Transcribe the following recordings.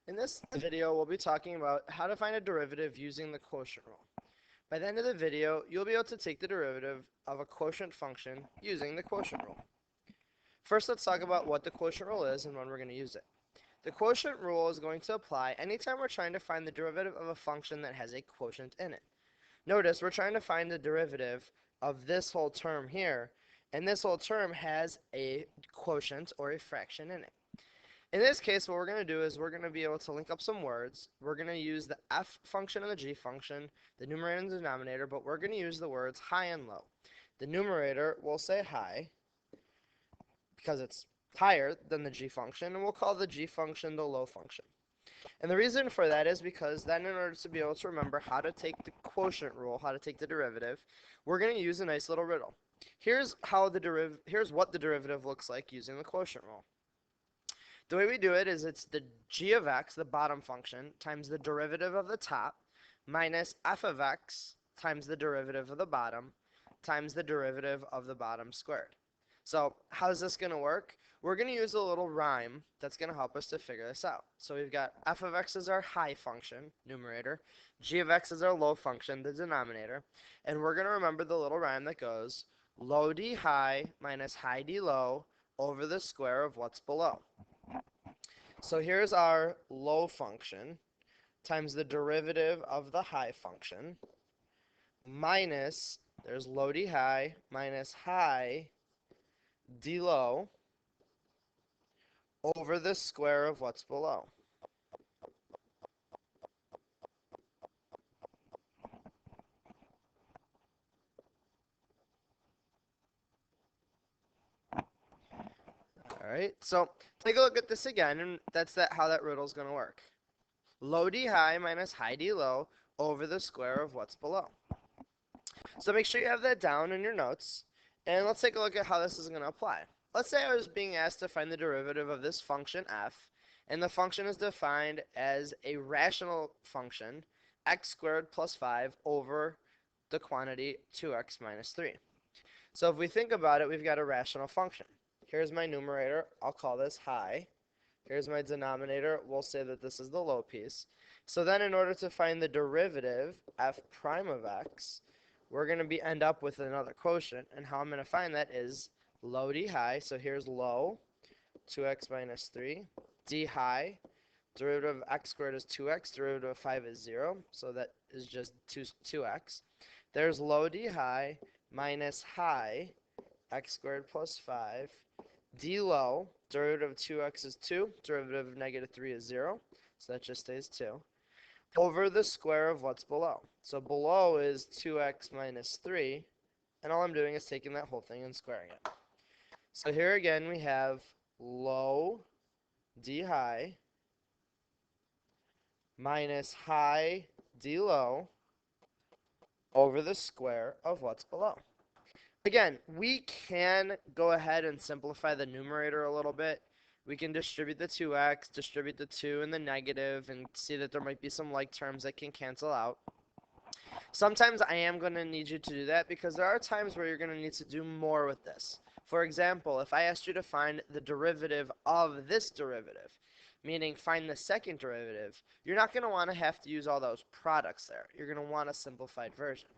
In this video, we'll be talking about how to find a derivative using the quotient rule. By the end of the video, you'll be able to take the derivative of a quotient function using the quotient rule. First, let's talk about what the quotient rule is and when we're going to use it. The quotient rule is going to apply anytime we're trying to find the derivative of a function that has a quotient in it. Notice we're trying to find the derivative of this whole term here, and this whole term has a quotient or a fraction in it. In this case, what we're going to do is we're going to be able to link up some words. We're going to use the f function and the g function, the numerator and the denominator, but we're going to use the words high and low. The numerator will say high because it's higher than the g function, and we'll call the g function the low function. And the reason for that is because then in order to be able to remember how to take the quotient rule, how to take the derivative, we're going to use a nice little riddle. Here's what the derivative looks like using the quotient rule. The way we do it is it's the g of x, the bottom function, times the derivative of the top, minus f of x times the derivative of the bottom, times the derivative of the bottom squared. So how's this going to work? We're going to use a little rhyme that's going to help us to figure this out. So we've got f of x is our high function, numerator, g of x is our low function, the denominator, and we're going to remember the little rhyme that goes low d high minus high d low over the square of what's below. So here's our low function times the derivative of the high function minus, there's low d high minus high d low over the square of what's below. All right, so take a look at this again, and that's how that riddle is going to work. Low d high minus high d low over the square of what's below. So make sure you have that down in your notes, and let's take a look at how this is going to apply. Let's say I was being asked to find the derivative of this function f, and the function is defined as a rational function, x squared plus 5 over the quantity 2x minus 3. So if we think about it, we've got a rational function. Here's my numerator. I'll call this high. Here's my denominator. We'll say that this is the low piece. So then in order to find the derivative, f prime of x, we're going to end up with another quotient. And how I'm going to find that is low d high. So here's low, 2x minus 3. D high, derivative of x squared is 2x. Derivative of 5 is 0. So that is just 2x. There's low d high minus high, x squared plus 5. D low, derivative of 2x is 2, derivative of negative 3 is 0, so that just stays 2, over the square of what's below. So below is 2x minus 3, and all I'm doing is taking that whole thing and squaring it. So here again we have low d high minus high d low over the square of what's below. Again, we can go ahead and simplify the numerator a little bit. We can distribute the 2x, distribute the 2 and the negative, and see that there might be some like terms that can cancel out. Sometimes I am going to need you to do that because there are times where you're going to need to do more with this. For example, if I asked you to find the derivative of this derivative, meaning find the second derivative, you're not going to want to have to use all those products there. You're going to want a simplified version.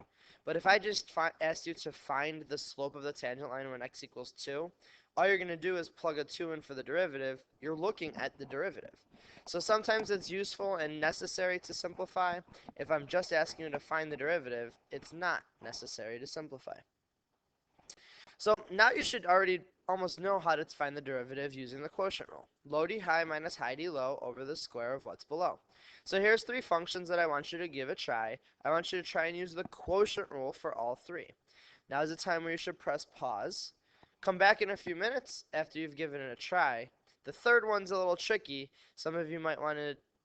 But if I just asked you to find the slope of the tangent line when x equals 2, all you're going to do is plug a 2 in for the derivative. You're looking at the derivative. So sometimes it's useful and necessary to simplify. If I'm just asking you to find the derivative, it's not necessary to simplify. So now you should already almost know how to find the derivative using the quotient rule. Low d high minus high d low over the square of what's below. So here's 3 functions that I want you to give a try. I want you to try and use the quotient rule for all 3. Now is the time where you should press pause. Come back in a few minutes after you've given it a try. The third one's a little tricky. Some of you might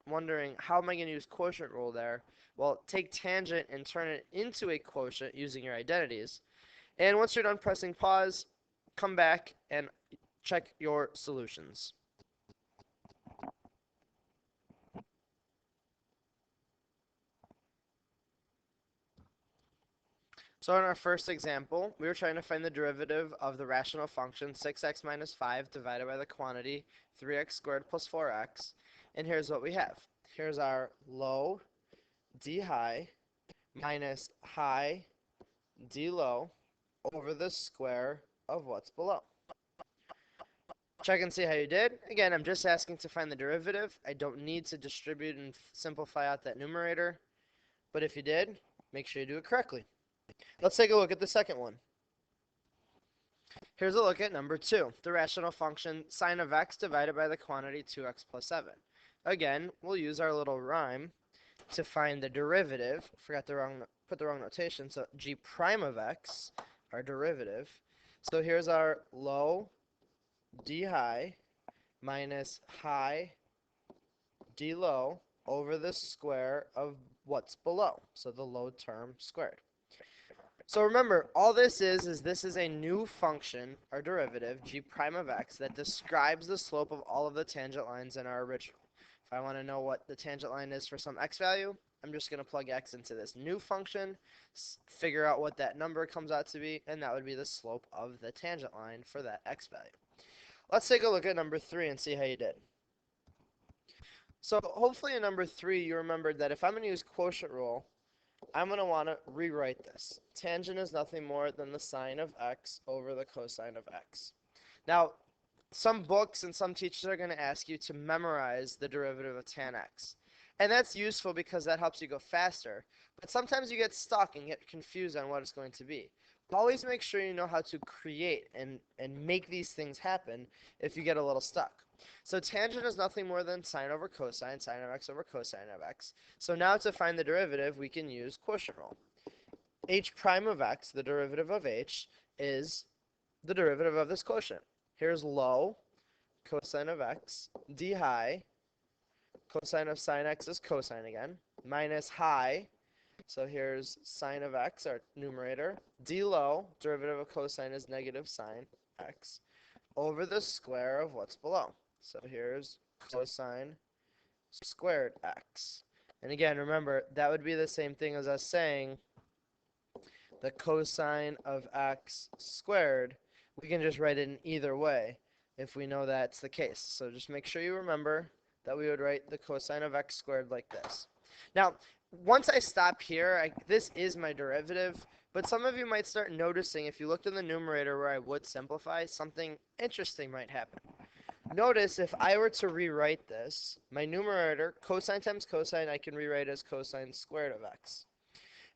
wondering, how am I going to use quotient rule there? Well, take tangent and turn it into a quotient using your identities. And once you're done pressing pause, come back and check your solutions. So in our first example, we were trying to find the derivative of the rational function 6x minus 5 divided by the quantity 3x squared plus 4x. And here's what we have. Here's our low d high minus high d low over the square of what's below. Check and see how you did. Again, I'm just asking to find the derivative. I don't need to distribute and simplify out that numerator. But if you did, make sure you do it correctly. Let's take a look at the second one. Here's a look at number 2, the rational function sine of x divided by the quantity 2x plus 7. Again, we'll use our little rhyme to find the derivative. Forgot the put the wrong notation, so g prime of x, our derivative. So here's our low d high minus high d low over the square of what's below, so the low term squared. So remember, all this is this is a new function, our derivative, g prime of x, that describes the slope of all of the tangent lines in our original. If I want to know what the tangent line is for some x value, I'm just going to plug x into this new function, figure out what that number comes out to be, and that would be the slope of the tangent line for that x value. Let's take a look at number 3 and see how you did. So hopefully in number 3 you remembered that if I'm going to use quotient rule, I'm going to want to rewrite this. Tangent is nothing more than the sine of x over the cosine of x. Now, some books and some teachers are going to ask you to memorize the derivative of tan x. And that's useful because that helps you go faster. But sometimes you get stuck and get confused on what it's going to be. Always make sure you know how to create and make these things happen if you get a little stuck. So tangent is nothing more than sine over cosine, sine of x over cosine of x. So now to find the derivative, we can use quotient rule. H prime of x, the derivative of h, is the derivative of this quotient. Here's low, cosine of x, d high, cosine of sine x is cosine again, minus high, so here's sine of x, our numerator, d low, derivative of cosine is negative sine x, over the square of what's below. So here's cosine squared x. And again, remember, that would be the same thing as us saying the cosine of x squared. We can just write it in either way if we know that's the case. So just make sure you remember that we would write the cosine of x squared like this. Now, once I stop here, this is my derivative, but some of you might start noticing if you looked in the numerator where I would simplify, something interesting might happen. Notice if I were to rewrite this, my numerator, cosine times cosine, I can rewrite as cosine squared of x.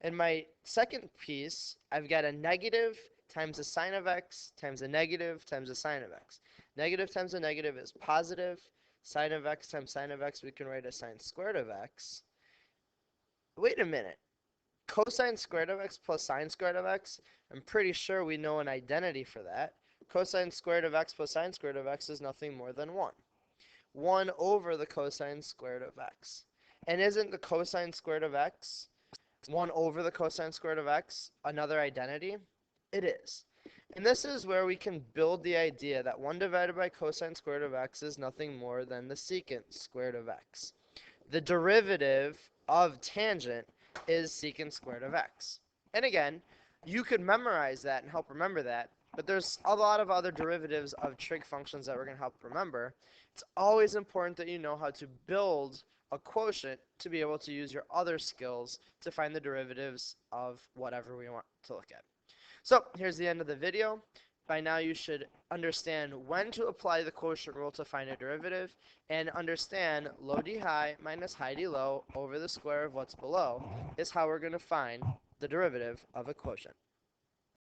In my second piece, I've got a negative times a sine of x times a negative times a sine of x. Negative times a negative is positive. Sine of x times sine of x, we can write as sine squared of x. Wait a minute. Cosine squared of x plus sine squared of x, I'm pretty sure we know an identity for that. Cosine squared of x plus sine squared of x is nothing more than 1. 1 over the cosine squared of x. And isn't the cosine squared of x 1 over the cosine squared of x another identity? It is. And this is where we can build the idea that 1 divided by cosine squared of x is nothing more than the secant squared of x. The derivative of tangent is secant squared of x. And again, you could memorize that and help remember that, but there's a lot of other derivatives of trig functions that we're going to help remember. It's always important that you know how to build a quotient to be able to use your other skills to find the derivatives of whatever we want to look at. So here's the end of the video. By now you should understand when to apply the quotient rule to find a derivative, and understand low d high minus high d low over the square of what's below is how we're going to find the derivative of a quotient.